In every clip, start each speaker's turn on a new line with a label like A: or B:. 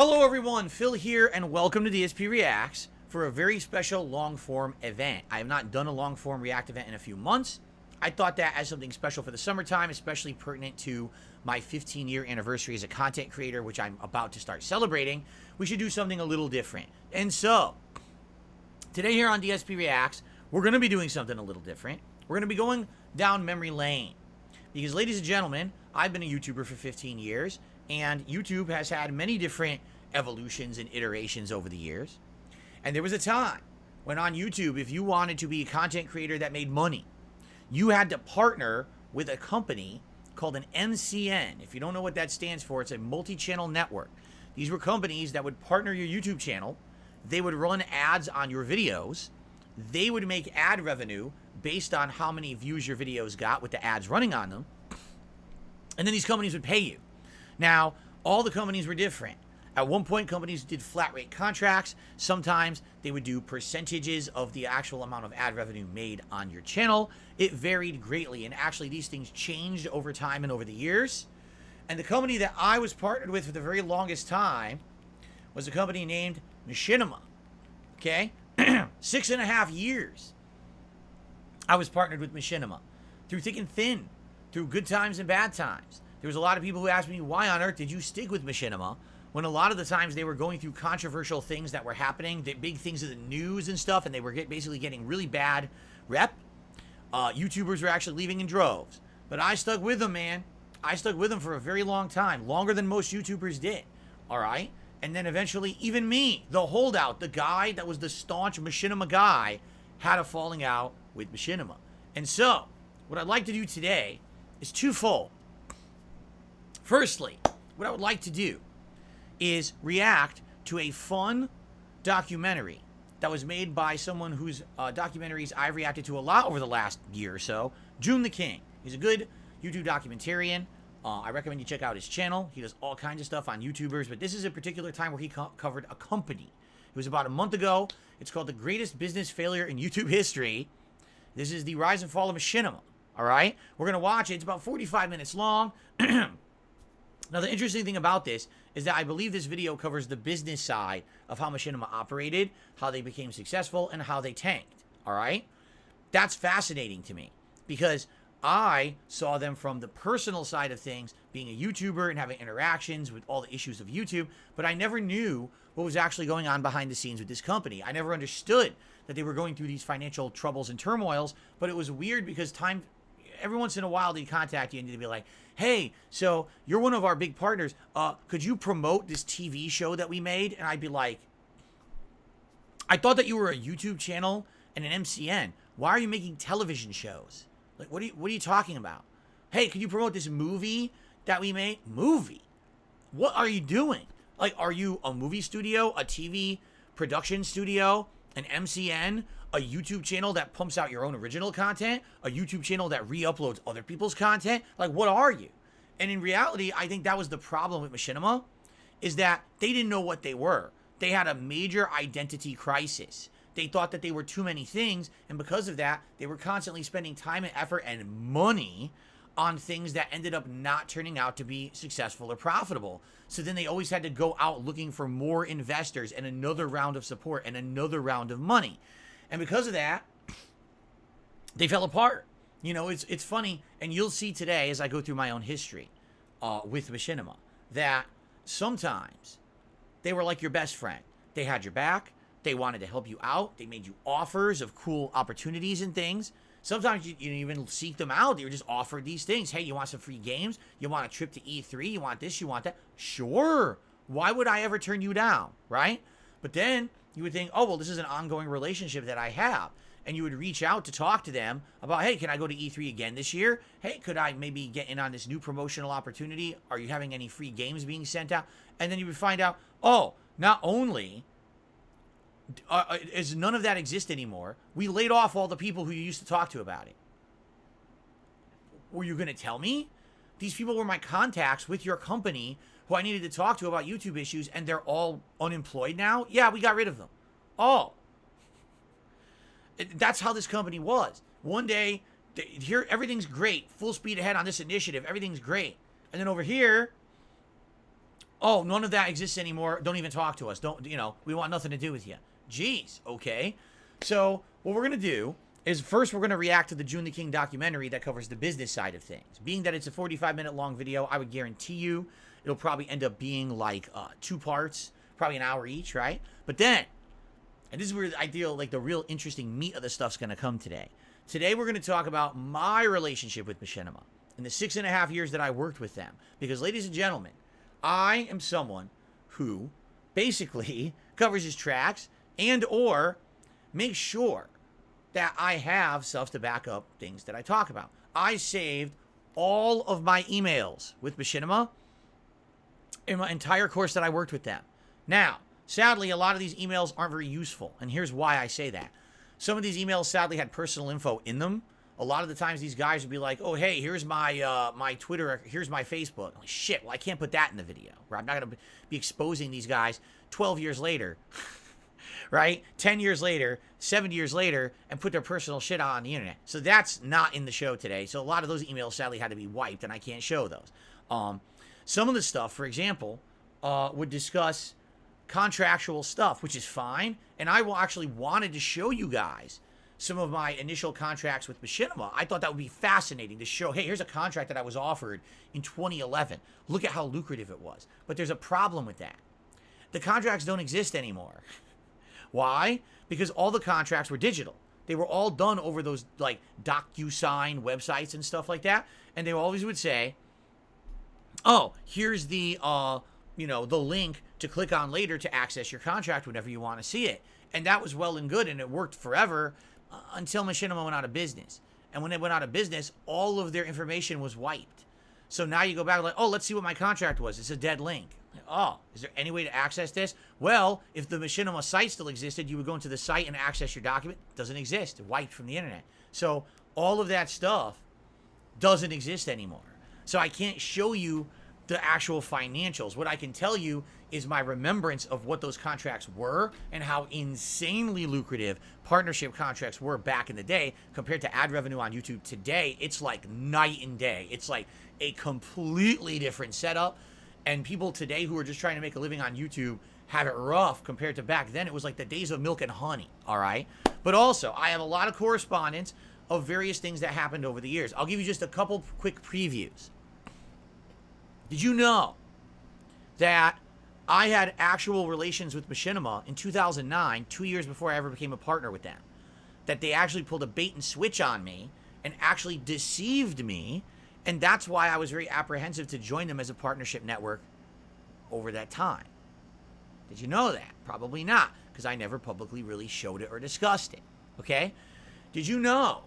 A: Hello everyone, Phil here, and welcome to DSPReacts for a very special long-form event. I have not done a long-form React event in a few months. I thought that as something special for the summertime, especially pertinent to my 15-year anniversary as a content creator, which I'm about to start celebrating, we should do something a little different. And so, today here on DSPReacts, we're going to be doing something a little different. We're going to be going down memory lane. Because, ladies and gentlemen, I've been a YouTuber for 15 years, and YouTube has had many different evolutions and iterations over the years. And there was a time when on YouTube, if you wanted to be a content creator that made money, you had to partner with a company called an MCN. If you don't know what that stands for, it's a multi-channel network. These were companies that would partner your YouTube channel. They would run ads on your videos. They would make ad revenue based on how many views your videos got with the ads running on them. And then these companies would pay you. Now, all the companies were different. At one point, companies did flat rate contracts. Sometimes they would do percentages of the actual amount of ad revenue made on your channel. It varied greatly, and actually these things changed over time and over the years. And the company that I was partnered with for the very longest time was a company named Machinima. Okay? 6.5 years I was partnered with Machinima. Through thick and thin, through good times and bad times. There was a lot of people who asked me, why on earth did you stick with Machinima? When a lot of the times they were going through controversial things that were happening, the big things in the news and stuff, and they were basically getting really bad rep. YouTubers were actually leaving in droves. But I stuck with them, man. I stuck with them for a very long time, longer than most YouTubers did. All right? And then eventually, even me, the holdout, the guy that was the staunch Machinima guy, had a falling out with Machinima. And so, what I'd like to do today is twofold. Firstly, what I would like to do is react to a fun documentary that was made by someone whose documentaries I've reacted to a lot over the last year or so, June the King. He's a good YouTube documentarian. I recommend you check out his channel. He does all kinds of stuff on YouTubers, but this is a particular time where he covered a company. It was about a month ago. It's called The Greatest Business Failure in YouTube History. This is the rise and fall of Machinima. All right? We're going to watch it. It's about 45 minutes long. Now, the interesting thing about this is that I believe this video covers the business side of how Machinima operated, how they became successful, and how they tanked. All right? That's fascinating to me because I saw them from the personal side of things, being a YouTuber and having interactions with all the issues of YouTube, but I never knew what was actually going on behind the scenes with this company. I never understood that they were going through these financial troubles and turmoils, but it was weird because every once in a while they'd contact you and they'd be like, hey, so you're one of our big partners. Could you promote this TV show that we made? And I'd be like, I thought that you were a YouTube channel and an MCN. Why are you making television shows? Like, what are you talking about? Hey, could you promote this movie that we made? Movie? What are you doing? Like, are you a movie studio, a TV production studio, an MCN, a YouTube channel that pumps out your own original content, a YouTube channel that re-uploads other people's content? Like, what are you? And in reality, I think that was the problem with Machinima, is that they didn't know what they were. They had a major identity crisis. They thought that they were too many things, and because of that, they were constantly spending time and effort and money on things that ended up not turning out to be successful or profitable. So then they always had to go out looking for more investors and another round of support and another round of money. And because of that, they fell apart. You know, it's funny, and you'll see today as I go through my own history with Machinima, that sometimes they were like your best friend. They had your back. They wanted to help you out. They made you offers of cool opportunities and things. Sometimes you didn't even seek them out. They were just offered these things. Hey, you want some free games? You want a trip to E3? You want this? You want that? Sure. Why would I ever turn you down, right? But then you would think, oh, well, this is an ongoing relationship that I have. And you would reach out to talk to them about, hey, can I go to E3 again this year? Hey, could I maybe get in on this new promotional opportunity? Are you having any free games being sent out? And then you would find out, oh, not only is none of that exist anymore, we laid off all the people who you used to talk to about it. Were you going to tell me? These people were my contacts with your company who I needed to talk to about YouTube issues, and they're all unemployed now? Yeah, we got rid of them. Oh. That's how this company was. One day, here, everything's great. Full speed ahead on this initiative. Everything's great. And then over here, Oh, none of that exists anymore. Don't even talk to us. Don't, we want nothing to do with you. Jeez, okay. So what we're going to do is first we're going to react to the June the King documentary that covers the business side of things. Being that it's a 45-minute long video, I would guarantee you it'll probably end up being like 2 parts, probably an hour each, right? But then, and this is where I feel like the real interesting meat of the stuff's going to come today. Today we're going to talk about my relationship with Machinima in the 6.5 years that I worked with them. Because, ladies and gentlemen, I am someone who basically covers his tracks and or makes sure that I have stuff to back up things that I talk about. I saved all of my emails with Machinima in my entire course that I worked with them. Now, sadly, a lot of these emails aren't very useful, and here's why I say that. Some of these emails sadly had personal info in them. A lot of the times these guys would be like, oh, hey, here's my my Twitter, here's my Facebook. I'm like, shit, well, I can't put that in the video. Right? I'm not going to be exposing these guys 12 years later, right? 10 years later, 7 years later, and put their personal shit on the internet. So that's not in the show today. So a lot of those emails sadly had to be wiped, and I can't show those. Some of the stuff, for example, would discuss contractual stuff, which is fine. And I will actually wanted to show you guys some of my initial contracts with Machinima. I thought that would be fascinating to show, hey, here's a contract that I was offered in 2011. Look at how lucrative it was. But there's a problem with that. The contracts don't exist anymore. Why? Because all the contracts were digital. They were all done over those like DocuSign websites and stuff like that. And they always would say, oh, here's the the link to click on later to access your contract whenever you want to see it. And that was well and good, and it worked forever until Machinima went out of business. And when they went out of business, all of their information was wiped. So now you go back like, oh, let's see what my contract was. It's a dead link. Oh, is there any way to access this? Well, if the Machinima site still existed, you would go into the site and access your document. It doesn't exist. It wiped from the internet. So all of that stuff doesn't exist anymore. So I can't show you the actual financials. What I can tell you is my remembrance of what those contracts were and how insanely lucrative partnership contracts were back in the day compared to ad revenue on YouTube today. It's like night and day. It's like a completely different setup. And people today who are just trying to make a living on YouTube have it rough compared to back then. It was like the days of milk and honey, all right? But also, I have a lot of correspondence of various things that happened over the years. I'll give you just a couple quick previews. Did you know that I had actual relations with Machinima in 2009, 2 years before I ever became a partner with them? That they actually pulled a bait and switch on me and actually deceived me, and that's why I was very apprehensive to join them as a partnership network over that time. Did you know that? Probably not, because I never publicly really showed it or discussed it, okay? Did you know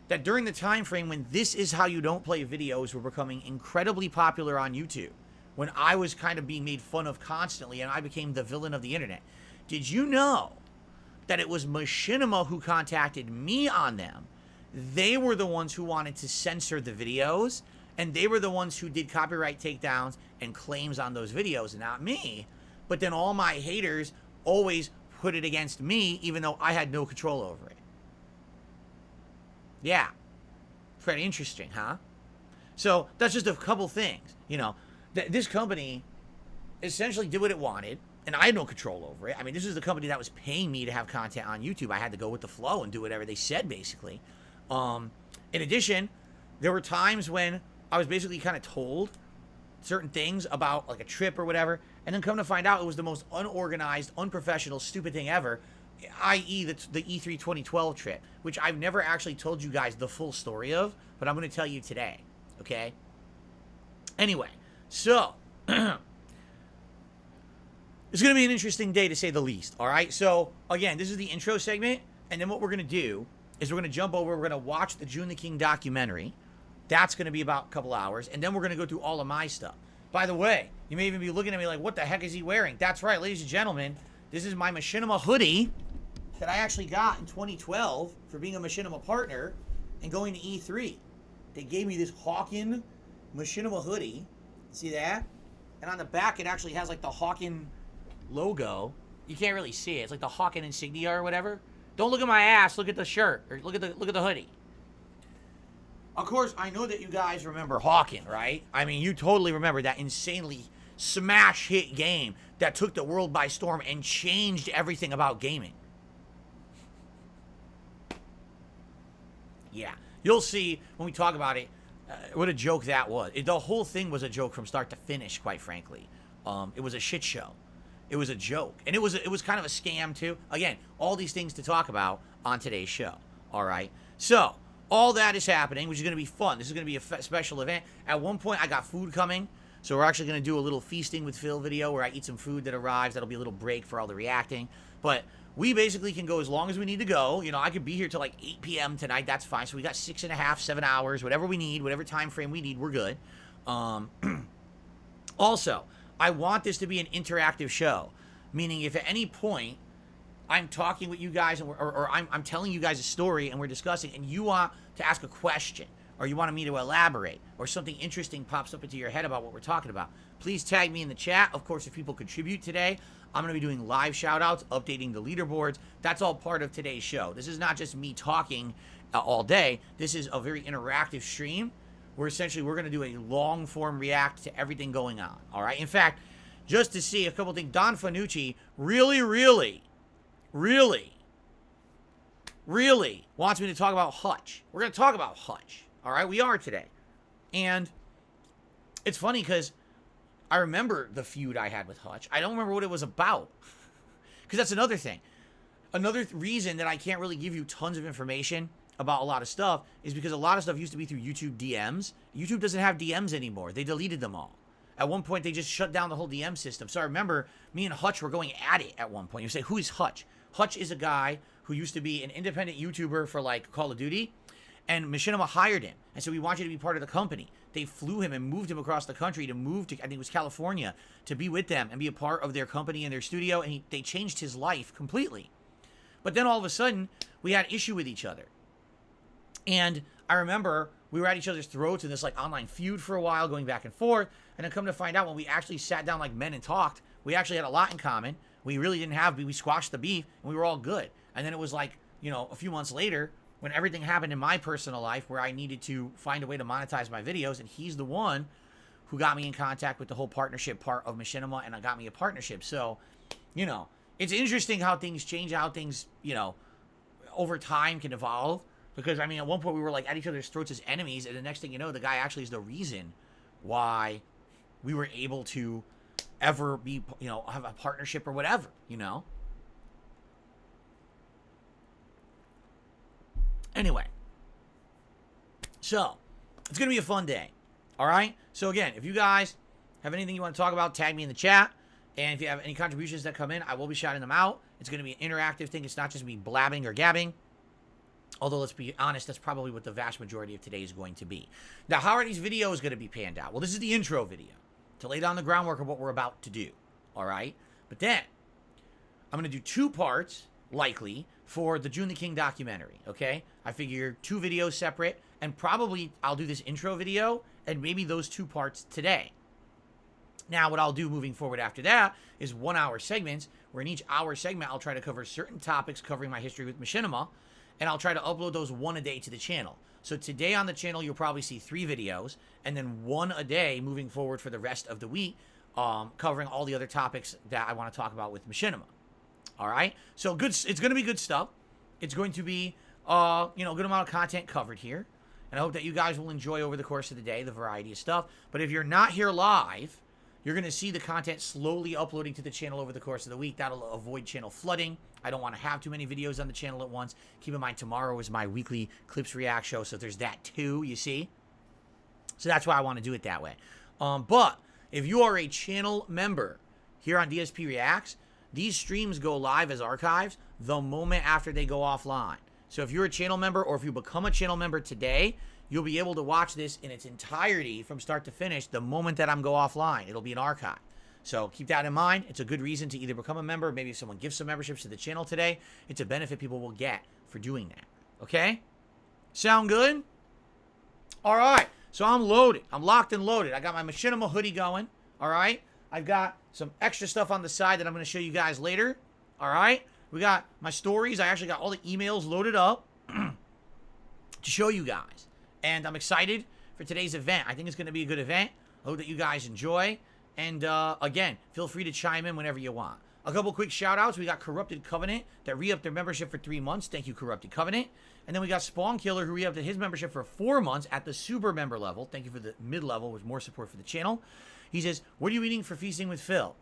A: that during the time frame when This Is How You Don't Play videos were becoming incredibly popular on YouTube, when I was kind of being made fun of constantly and I became the villain of the internet, did you know that it was Machinima who contacted me on them? They were the ones who wanted to censor the videos, and they were the ones who did copyright takedowns and claims on those videos, not me. But then all my haters always put it against me, even though I had no control over it. Yeah. Pretty interesting, huh? So that's just a couple things. This company essentially did what it wanted, and I had no control over it. I mean, this is the company that was paying me to have content on YouTube. I had to go with the flow and do whatever they said, basically. In addition, there were times when I was basically kind of told certain things about like a trip or whatever, and then come to find out it was the most unorganized, unprofessional, stupid thing ever, i.e. the E3 2012 trip, which I've never actually told you guys the full story of, but I'm going to tell you today, okay? Anyway, so it's going to be an interesting day to say the least, all right? So, again, this is the intro segment, and then what we're going to do is we're going to jump over, we're going to watch the June the King documentary. That's going to be about a couple hours, and then we're going to go through all of my stuff. By the way, you may even be looking at me like, what the heck is he wearing? That's right, ladies and gentlemen, this is my Machinima hoodie that I actually got in 2012 for being a Machinima partner and going to E3. They gave me this Hawken Machinima hoodie. See that? And on the back, it actually has like the Hawken logo. You can't really see it. It's like the Hawken insignia or whatever. Don't look at my ass. Look at the shirt. Or look at the hoodie. Of course, I know that you guys remember Hawken, right? I mean, you totally remember that insanely smash hit game that took the world by storm and changed everything about gaming. Yeah, you'll see when we talk about it what a joke that was. The whole thing was a joke from start to finish, quite frankly. It was a shit show. It was a joke, and it was kind of a scam too. Again, all these things to talk about on today's show. All right, so all that is happening, which is going to be fun. This is going to be a special event. At one point, I got food coming, so we're actually going to do a little feasting with Phil video where I eat some food that arrives. That'll be a little break for all the reacting, but we basically can go as long as we need to go. You know, I could be here till like 8 p.m. tonight. That's fine. So we got 6.5, 7 hours, whatever we need, whatever time frame we need, we're good. Also, I want this to be an interactive show, meaning if at any point I'm talking with you guys or I'm telling you guys a story and we're discussing and you want to ask a question or you wanted me to elaborate or something interesting pops up into your head about what we're talking about, please tag me in the chat. Of course, if people contribute today, I'm going to be doing live shout-outs, updating the leaderboards. That's all part of today's show. This is not just me talking all day. This is a very interactive stream where essentially we're going to do a long-form react to everything going on, all right? In fact, just to see a couple things, Don Fanucci really wants me to talk about Hutch. We're going to talk about Hutch, all right? We are today. And it's funny because I remember the feud I had with Hutch. I don't remember what it was about. Because that's another thing. Another reason that I can't really give you tons of information about a lot of stuff is because a lot of stuff used to be through YouTube DMs. YouTube doesn't have DMs anymore. They deleted them all. At one point, they just shut down the whole DM system. So I remember me and Hutch were going at it at one point. You say, who is Hutch? Hutch is a guy who used to be an independent YouTuber for like Call of Duty. And Machinima hired him. And so we want you to be part of the company. They flew him and moved him across the country to move to, I think it was California, to be with them and be a part of their company and their studio. And they changed his life completely. But then all of a sudden, we had issue with each other. And I remember we were at each other's throats in this like online feud for a while, going back and forth. And then come to find out when we actually sat down like men and talked, we actually had a lot in common. We really didn't have, we squashed the beef and we were all good. And then it was like, you know, a few months later, when everything happened in my personal life where I needed to find a way to monetize my videos, and he's the one who got me in contact with the whole partnership part of Machinima, and got me a partnership. So, you know, it's interesting how things change, how things, you know, over time can evolve. Because, I mean, at one point we were like at each other's throats as enemies, and the next thing you know, the guy actually is the reason why we were able to ever be, you know, have a partnership or whatever, you know? Anyway, so it's going to be a fun day, all right? So, again, if you guys have anything you want to talk about, tag me in the chat. And if you have any contributions that come in, I will be shouting them out. It's going to be an interactive thing. It's not just me blabbing or gabbing. Although, let's be honest, that's probably what the vast majority of today is going to be. Now, how are these videos going to be panned out? Well, this is the intro video to lay down the groundwork of what we're about to do, all right? But then, I'm going to do 2 parts, likely, for the June the King documentary, okay? I figure 2 videos separate, and probably I'll do this intro video, and maybe those 2 parts today. Now, what I'll do moving forward after that is 1-hour segments, where in each hour segment, I'll try to cover certain topics covering my history with Machinima, and I'll try to upload those 1 a day to the channel. So today on the channel, you'll probably see 3 videos, and then 1 a day moving forward for the rest of the week, covering all the other topics that I want to talk about with Machinima. All right? So good. It's going to be good stuff. It's going to be, you know, a good amount of content covered here. And I hope that you guys will enjoy over the course of the day the variety of stuff. But if you're not here live, you're going to see the content slowly uploading to the channel over the course of the week. That'll avoid channel flooding. I don't want to have too many videos on the channel at once. Keep in mind, tomorrow is my weekly Clips React show, so there's that too, you see? So that's why I want to do it that way. But if you are a channel member here on DSPReacts, these streams go live as archives the moment after they go offline. So if you're a channel member, or if you become a channel member today, you'll be able to watch this in its entirety from start to finish the moment that I'm go offline. It'll be an archive. So keep that in mind. It's a good reason to either become a member, maybe if someone gives some memberships to the channel today, it's a benefit people will get for doing that. Okay? Sound good? All right. So I'm loaded. I'm locked and loaded. I got my Machinima hoodie going. All right? I've got some extra stuff on the side that I'm going to show you guys later. All right? We got my stories. I actually got all the emails loaded up to show you guys. And I'm excited for today's event. I think it's going to be a good event. I hope that you guys enjoy. And again, feel free to chime in whenever you want. A couple quick shout outs. We got Corrupted Covenant that re-upped their membership for 3 months. Thank you, Corrupted Covenant. And then we got Spawn Killer who re-upped his membership for 4 months at the super member level. Thank you for the mid level with more support for the channel. He says, what are you eating for Feasting with Phil?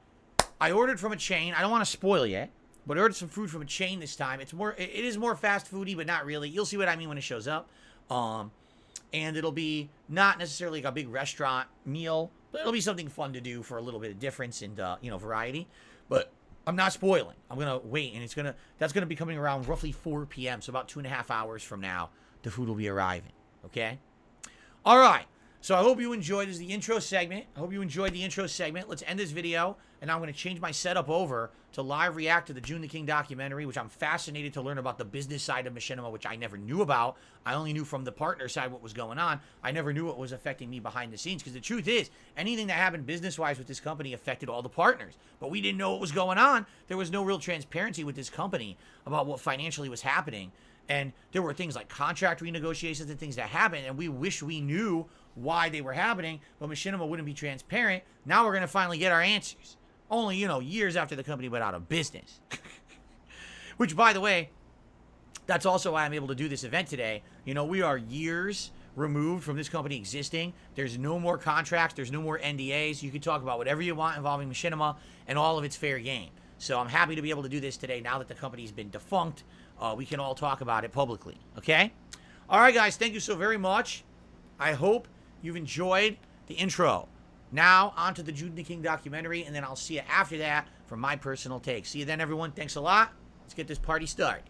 A: I ordered from a chain. I don't want to spoil yet, but I ordered some food from a chain this time. It is more fast foody, but not really. You'll see what I mean when it shows up. And it'll be not necessarily like a big restaurant meal, but it'll be something fun to do for a little bit of difference and variety. But I'm not spoiling. I'm gonna wait, and that's gonna be coming around roughly 4 p.m. So about 2.5 hours from now, the food will be arriving. Okay. All right. So I hope you enjoyed. This is the intro segment. I hope you enjoyed the intro segment. Let's end this video, and I'm going to change my setup over to live react to the June the King documentary, which I'm fascinated to learn about the business side of Machinima, which I never knew about. I only knew from the partner side what was going on. I never knew what was affecting me behind the scenes, because the truth is, anything that happened business-wise with this company affected all the partners. But we didn't know what was going on. There was no real transparency with this company about what financially was happening. And there were things like contract renegotiations and things that happened, and we wish we knew why they were happening, but Machinima wouldn't be transparent. Now we're going to finally get our answers. Only, years after the company went out of business. Which, by the way, that's also why I'm able to do this event today. We are years removed from this company existing. There's no more contracts. There's no more NDAs. You can talk about whatever you want involving Machinima, and all of it's fair game. So I'm happy to be able to do this today now that the company's been defunct. We can all talk about it publicly, okay? All right, guys, thank you so very much. I hope you've enjoyed the intro. Now, on to the June the King documentary, and then I'll see you after that for my personal take. See you then, everyone. Thanks a lot. Let's get this party started.